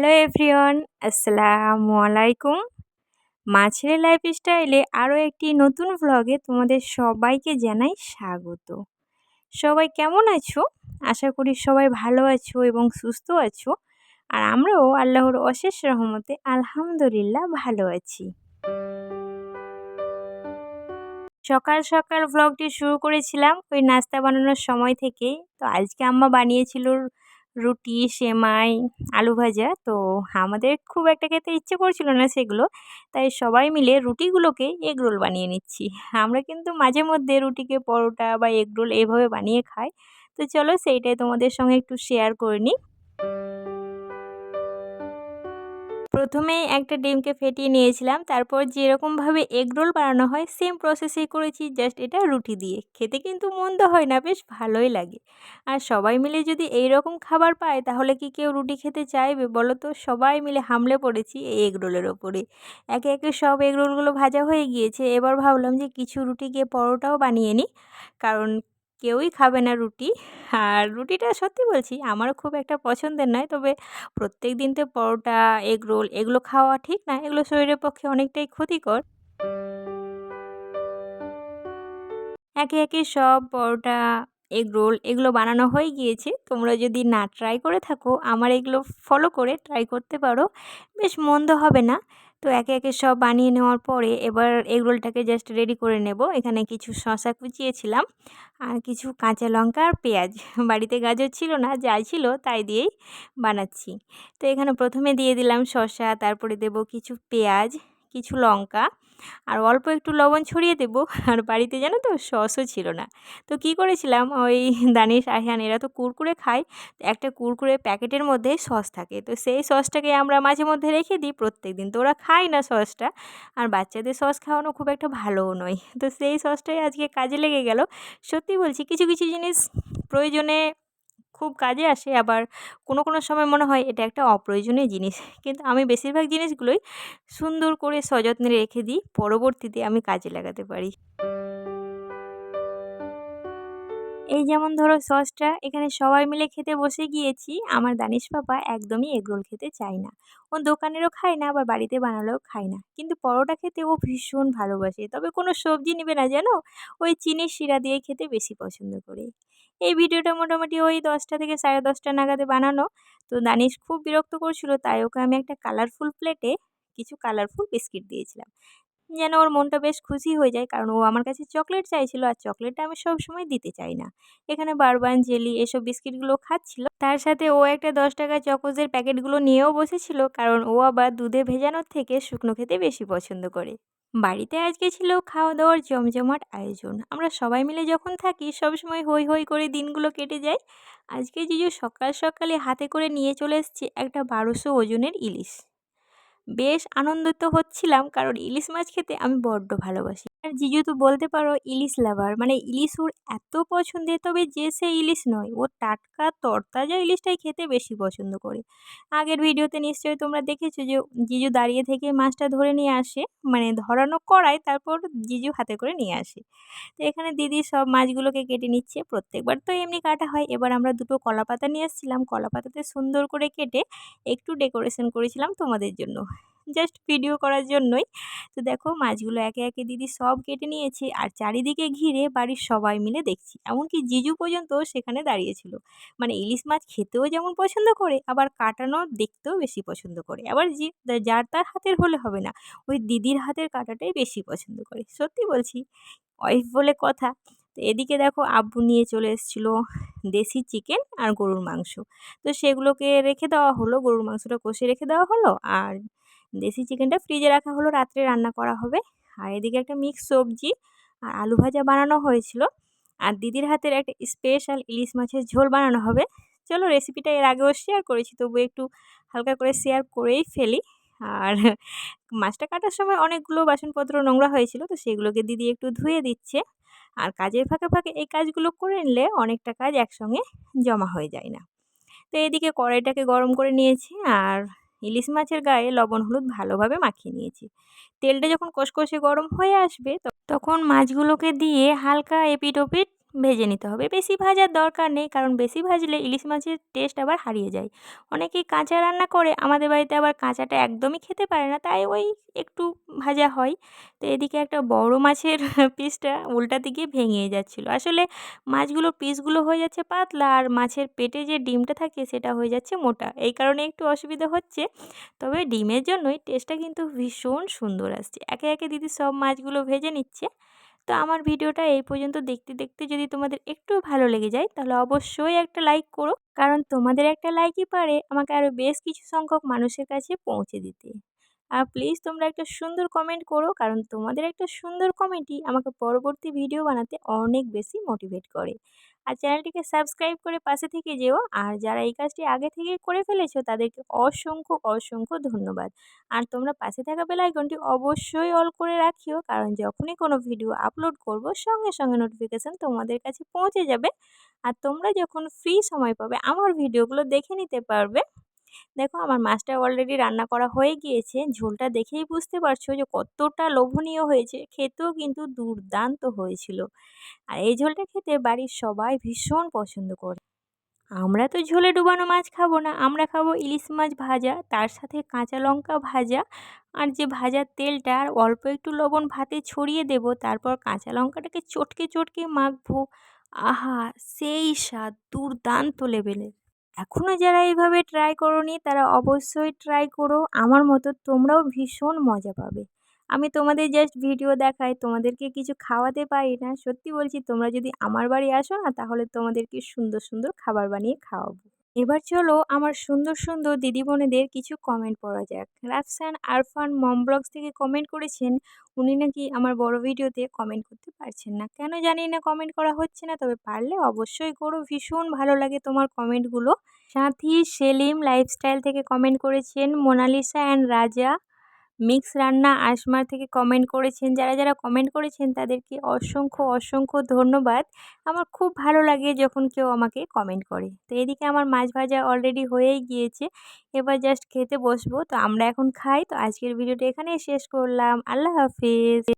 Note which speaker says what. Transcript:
Speaker 1: Hello everyone, আসসালামু আলাইকুম। মাছের লাইফস্টাইলে আরও একটি নতুন ভ্লগে তোমাদের সবাইকে জানাই স্বাগত। সবাই কেমন আছো? আশা করি সবাই ভালো আছো এবং সুস্থ আছো। আর আমরাও আল্লাহর অশেষ রহমতে আলহামদুলিল্লাহ ভালো আছি। সকাল সকাল ভ্লগটি শুরু করেছিলাম ওই নাস্তা বানানোর সময় থেকেই। তো আজকে আম্মা বানিয়েছিল রুটি, সেমাই, আলু ভাজা। তো আমাদের খুব একটা খেতে ইচ্ছে করছিল না সেগুলো, তাই সবাই মিলে রুটিগুলোকে এগরোল বানিয়ে নিচ্ছি। আমরা কিন্তু মাঝে মধ্যে রুটিকে পরোটা বা এগরোল এভাবে বানিয়ে খাই। তো চলো সেইটাই তোমাদের সঙ্গে একটু শেয়ার করে নিই। প্রথমে একটা ডিমকে ফেটিয়ে নিয়েছিলাম, তারপর যেরকমভাবে এগরোল বানানো হয় সেম প্রসেসেই করেছি, জাস্ট এটা রুটি দিয়ে। খেতে কিন্তু মন্দ হয় না, বেশ ভালোই লাগে। আর সবাই মিলে যদি এই রকম খাবার পায় তাহলে কি কেউ রুটি খেতে চাইবে বলো তো? সবাই মিলে হামলে পড়েছি এই এগরোলের ওপরে। একে একে সব এগরোলগুলো ভাজা হয়ে গিয়েছে। এবার ভাবলাম যে কিছু রুটিকে পরোটাও বানিয়ে নিই, কারণ কেউই খাবে না রুটি। আর রুটিটা সত্যি বলছি আমারও খুব একটা পছন্দের নয়, তবে প্রত্যেকদিন তো পরোটা, এগরোল এগুলো খাওয়া ঠিক না। এগুলো শরীরের পক্ষে অনেকটাই ক্ষতিকর। একে একে সব পরোটা, এগরোল এগুলো বানানো হয়ে গিয়েছে। তোমরা যদি না ট্রাই করে থাকো আমার এগুলো ফলো করে ট্রাই করতে পারো, বেশ মন্দ হবে না। তো একে একে সব বানিয়ে নেওয়ার পরে এবার এগরোলটাকে জাস্ট রেডি করে নেব। এখানে কিছু শসা কুচিয়েছিলাম আর কিছু কাঁচা লঙ্কা আর পেঁয়াজ। বাড়িতে গাজর ছিল না, যাই ছিল তাই দিয়েই বানাচ্ছি। তো এখানে প্রথমে দিয়ে দিলাম শসা, তারপরে দেব কিছু পেঁয়াজ, কিছু লঙ্কা আর অল্প একটু লবণ ছড়িয়ে দেব। আর বাড়িতে জানো তো সসও ছিল না। তো কি করেছিলাম, ওই দানিশ, আহ্যান এরা তো কুরকুরে খায়। তো একটা কুরকুরে প্যাকেটের মধ্যে সস থাকে, তো সেই সসটাকে আমরা মাঝে মধ্যে রেখে দিই প্রত্যেকদিন। তো ওরা খায় না সসটা, আর বাচ্চাদের সস খাওয়ানো খুব একটা ভালোও নয়। তো সেই সসটাই আজকে কাজে লেগে গেল। সত্যি বলছি কিছু কিছু জিনিস প্রয়োজনে খুব কাজে আসে, আবার কোনো কোনো সময় মনে হয় এটা একটা অপ্রয়োজনীয় জিনিস। কিন্তু আমি বেশিরভাগ জিনিসগুলোই সুন্দর করে সযত্নে রেখে দিই, পরবর্তীতে আমি কাজে লাগাতে পারি। এই যেমন ধরো সসটা, এখানে সবাই মিলে খেতে বসে গিয়েছি। আমার দানিশ পাপা একদমই এগরোল খেতে চায় না। ও দোকানেরও খায় না, আবার বাড়িতে বানালেও খায় না। কিন্তু পরোটা খেতে ও ভীষণ ভালোবাসে। তবে কোনো সবজি নেবে না জানো, ওই চিনির শিরা দিয়ে খেতে বেশি পছন্দ করে। এই ভিডিওটা মোটামুটি ওই 10টা থেকে 10:30 নাগাদে বানানো। তো দানিশ খুব বিরক্ত করছিল, তাই ওকে আমি একটা কালারফুল প্লেটে কিছু কালারফুল বিস্কিট দিয়েছিলাম, যেন ওর মনটা বেশ খুশি হয়ে যায়। কারণ ও আমার কাছে চকলেট চাইছিল, আর চকলেটটা আমি সবসময় দিতে চাই না। এখানে বারবান, জেলি এসব বিস্কিটগুলো খাচ্ছিল। তার সাথে ও একটা 10 টাকা চকোজের প্যাকেটগুলো নিয়েও বসেছিল, কারণ ও আবার দুধে ভেজানোর থেকে শুকনো খেতে বেশি পছন্দ করে। বাড়িতে আজকে ছিল খাওয়া দাওয়ার জমজমাট আয়োজন। আমরা সবাই মিলে যখন থাকি সবসময় হই হই করে দিনগুলো কেটে যায়। আজকে জিজু সকাল সকালে হাতে করে নিয়ে চলে এসেছে একটা 1200 ওজনের ইলিশ। বেশ আনন্দিত হচ্ছিলাম, কারণ ইলিশ মাছ খেতে আমি বড্ড ভালোবাসি। আর জিজু তো বলতে পারো ইলিশ লাভার, মানে ইলিশ ওর এত পছন্দের। তবে যে সে ইলিশ নয়, ও টাটকা তরতাজা ইলিশটাই খেতে বেশি পছন্দ করে। আগের ভিডিওতে নিশ্চয়ই তোমরা দেখেছো যে জিজু দাঁড়িয়ে থেকে মাছটা ধরে নিয়ে আসে, মানে ধরানো করায়, তারপর জিজু হাতে করে নিয়ে আসে। তো এখানে দিদি সব মাছগুলোকে কেটে নিচ্ছে। প্রত্যেকবার তো এমনি কাটা হয়, এবার আমরা দুটো কলাপাতা নিয়ে এসেছিলাম। কলাপাতাতে সুন্দর করে কেটে একটু ডেকোরেশন করেছিলাম তোমাদের জন্য, জাস্ট ভিডিও করার জন্যই। তো দেখো মাছগুলো একে একে দিদি সব কেটে নিয়েছে, আর চারিদিকে ঘিরে বাড়ির সবাই মিলে দেখছি। এমনকি জিজু পর্যন্ত সেখানে দাঁড়িয়েছিল। মানে ইলিশ মাছ খেতেও যেমন পছন্দ করে, আবার কাটানো দেখতেও বেশি পছন্দ করে। আবার যার তার হাতের হলে হবে না, ওই দিদির হাতের কাটাটাই বেশি পছন্দ করে। সত্যি বলছি, ওয়াইফ বলে কথা। তো এদিকে দেখো আব্বু নিয়ে চলে এসেছিলো দেশি চিকেন আর গরুর মাংস। তো সেগুলোকে রেখে দেওয়া হলো, গরুর মাংসটা কষে রেখে দেওয়া হলো, আর দেশি চিকেনটা ফ্রিজে রাখা হলো, রাত্রে রান্না করা হবে। আর এদিকে একটা মিক্স সবজি আর আলু ভাজা বানানো হয়েছিল। আর দিদির হাতের একটা স্পেশাল ইলিশ মাছের ঝোল বানানো হবে। চলো রেসিপিটা এর আগেও শেয়ার করেছি, তবু একটু হালকা করে শেয়ার করেই ফেলি। আর মাছটা কাটার সময় অনেকগুলো বাসনপত্র নোংরা হয়েছিল, তো সেগুলোকে দিদি একটু ধুয়ে দিচ্ছে। আর কাজের ফাঁকে ফাঁকে এই কাজগুলো করে নিলে অনেকটা কাজ একসঙ্গে জমা হয়ে যায় না। তো এদিকে কড়াইটাকে গরম করে নিয়েছি, আর ইলিশ মাছের গায়ে লবণ হলুদ ভালোভাবে মাখিয়ে নিয়েছি। তেলটা যখন কষকষে গরম হয়ে আসবে তখন মাছগুলোকে দিয়ে হালকা এপিট ওপিট ভেজে নিতে হবে। বেশি ভাজার দরকার নেই, কারণ বেশি ভাজলে ইলিশ মাছের টেস্ট আবার হারিয়ে যায়। অনেকেই কাঁচা রান্না করে, আমাদের বাড়িতে আবার কাঁচাটা একদমই খেতে পারে না, তাই ওই একটু ভাজা হয়। তো এদিকে একটা বড় মাছের পিসটা উল্টাতে গিয়ে ভেঙে যাচ্ছিল। আসলে মাছগুলোর পিসগুলো হয়ে যাচ্ছে পাতলা, আর মাছের পেটে যে ডিমটা থাকে সেটা হয়ে যাচ্ছে মোটা। এই কারণে একটু অসুবিধা হচ্ছে। তবে ডিমের জন্যই টেস্টটা কিন্তু ভীষণ সুন্দর আসছে। একে একে দিদি সব মাছগুলো ভেজে নিচ্ছে। তো আমার ভিডিওটা এই পর্যন্ত দেখতে দেখতে যদি তোমাদের একটু ভালো লেগে যায়, তাহলে অবশ্যই একটা লাইক করো, কারণ তোমাদের একটা লাইকই পারে আমাকে আরও বেশ কিছু সংখ্যক মানুষের কাছে পৌঁছে দিতে। আর প্লিজ তোমরা একটা সুন্দর কমেন্ট করো, কারণ তোমাদের একটা সুন্দর কমেন্টই আমাকে পরবর্তী ভিডিও বানাতে অনেক বেশি মোটিভেট করে। আর চ্যানেলটিকে সাবস্ক্রাইব করে পাশে থেকে যেও। আর যারা এই কাজটি আগে থেকে করে ফেলেছো তাদেরকে অসংখ্য অসংখ্য ধন্যবাদ। আর তোমরা পাশে থাকা বেল আইকনটি অবশ্যই অল করে রাখিও, কারণ যখনই কোনো ভিডিও আপলোড করব সঙ্গে সঙ্গে নোটিফিকেশান তোমাদের কাছে পৌঁছে যাবে। আর তোমরা যখন ফ্রি সময় পাবে আমার ভিডিওগুলো দেখে নিতে পারবে। দেখো আমার মাছটা অলরেডি রান্না করা হয়ে গিয়েছে। ঝোলটা দেখেই বুঝতে পারছো যে কতটা লোভনীয় হয়েছে। খেতেও কিন্তু দুর্দান্ত হয়েছিল। আর এই ঝোলটা খেতে বাড়ির সবাই ভীষণ পছন্দ করে। আমরা তো ঝোলে ডুবানো মাছ খাবো না, আমরা খাবো ইলিশ মাছ ভাজা, তার সাথে কাঁচা লঙ্কা ভাজা, আর যে ভাজার তেলটা আর অল্প একটু লবণ ভাতে ছড়িয়ে দেব, তারপর কাঁচা লঙ্কাটাকে চটকে চটকে মাখবো। আহা, সেই স্বাদ দুর্দান্ত লেভেলের। এখনও যারা এইভাবে ট্রাই করোনি তারা অবশ্যই ট্রাই করো, আমার মতো তোমরাও ভীষণ মজা পাবে। আমি তোমাদের জাস্ট ভিডিও দেখাই, তোমাদেরকে কিছু খাওয়াতে পারি না। সত্যি বলছি, তোমরা যদি আমার বাড়ি আসো না, তাহলে তোমাদেরকে সুন্দর সুন্দর খাবার বানিয়ে খাওয়াবো। এবার চলো আমার সুন্দর সুন্দর দিদিবোনেদের কিছু কমেন্ট পড়া যাক। রাফসান আরফান মম ব্লগস থেকে কমেন্ট করেছেন, উনি নাকি আমার বড় ভিডিওতে কমেন্ট করতে পারছেন না। কেন জানি না কমেন্ট করা হচ্ছে না, তবে পারলে অবশ্যই করো, ভীষণ ভালো লাগে তোমার কমেন্টগুলো। সাথী সেলিম লাইফস্টাইল থেকে কমেন্ট করেছেন, মোনালিসা অ্যান্ড রাজা মিক্স রান্না আসমা থেকে কমেন্ট করেছেন। যারা যারা কমেন্ট করেছেন তাদেরকে অসংখ্য অসংখ্য ধন্যবাদ। আমার খুব ভালো লাগে যখন কেউ আমাকে কমেন্ট করে। তো এদিকে আমার মাছ ভাজা অলরেডি হয়েই গিয়েছে, এবার জাস্ট খেতে বসবো। তো আমরা এখন খাই। তো আজকের ভিডিওটা এখানেই শেষ করলাম। আল্লাহ হাফিজ।